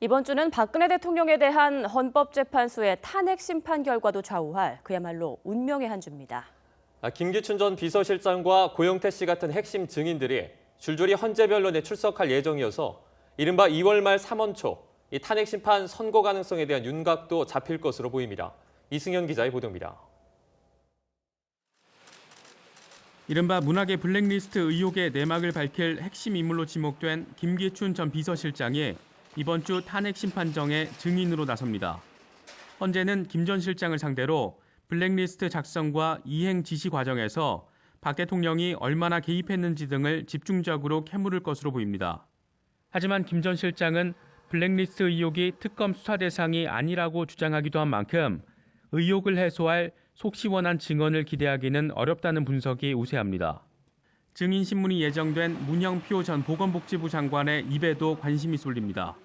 이번 주는 박근혜 대통령에 대한 헌법재판소의 탄핵 심판 결과도 좌우할 그야말로 운명의 한 주입니다. 김기춘 전 비서실장과 고영태 씨 같은 핵심 증인들이 줄줄이 헌재 변론에 출석할 예정이어서 이른바 2월 말 3월 초 이 탄핵 심판 선고 가능성에 대한 윤곽도 잡힐 것으로 보입니다. 이승현 기자의 보도입니다. 이른바 문학의 블랙리스트 의혹의 내막을 밝힐 핵심 인물로 지목된 김기춘 전 비서실장이 이번 주 탄핵 심판정에 증인으로 나섭니다. 헌재는 김 전 실장을 상대로 블랙리스트 작성과 이행 지시 과정에서 박 대통령이 얼마나 개입했는지 등을 집중적으로 캐물을 것으로 보입니다. 하지만 김 전 실장은 블랙리스트 의혹이 특검 수사 대상이 아니라고 주장하기도 한 만큼 의혹을 해소할 속시원한 증언을 기대하기는 어렵다는 분석이 우세합니다. 증인 신문이 예정된 문영표 전 보건복지부 장관의 입에도 관심이 쏠립니다.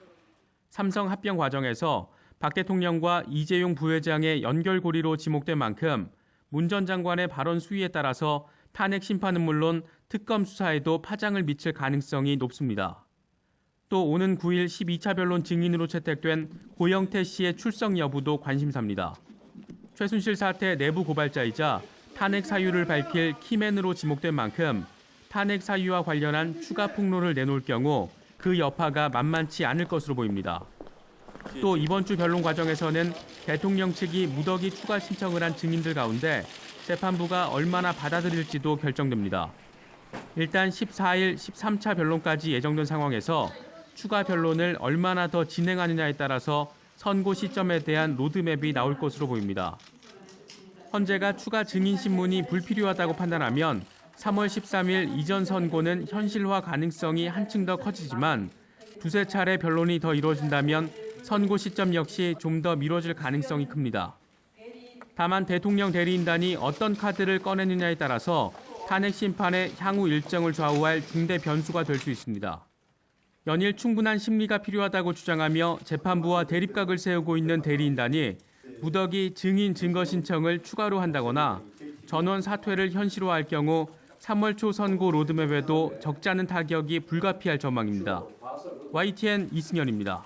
삼성 합병 과정에서 박 대통령과 이재용 부회장의 연결고리로 지목된 만큼 문 전 장관의 발언 수위에 따라서 탄핵 심판은 물론 특검 수사에도 파장을 미칠 가능성이 높습니다. 또 오는 9일 12차 변론 증인으로 채택된 고영태 씨의 출석 여부도 관심사입니다. 최순실 사태 내부 고발자이자 탄핵 사유를 밝힐 키맨으로 지목된 만큼 탄핵 사유와 관련한 추가 폭로를 내놓을 경우 그 여파가 만만치 않을 것으로 보입니다. 또 이번 주 변론 과정에서는 대통령 측이 무더기 추가 신청을 한 증인들 가운데 재판부가 얼마나 받아들일지도 결정됩니다. 일단 14일 13차 변론까지 예정된 상황에서 추가 변론을 얼마나 더 진행하느냐에 따라서 선고 시점에 대한 로드맵이 나올 것으로 보입니다. 헌재가 추가 증인 신문이 불필요하다고 판단하면 3월 13일 이전 선고는 현실화 가능성이 한층 더 커지지만 두세 차례 변론이 더 이루어진다면 선고 시점 역시 좀 더 미뤄질 가능성이 큽니다. 다만 대통령 대리인단이 어떤 카드를 꺼내느냐에 따라서 탄핵 심판의 향후 일정을 좌우할 중대 변수가 될 수 있습니다. 연일 충분한 심리가 필요하다고 주장하며 재판부와 대립각을 세우고 있는 대리인단이 무더기 증인 증거 신청을 추가로 한다거나 전원 사퇴를 현실화할 경우 3월 초 선고 로드맵에도 적지 않은 타격이 불가피할 전망입니다. YTN 이승현입니다.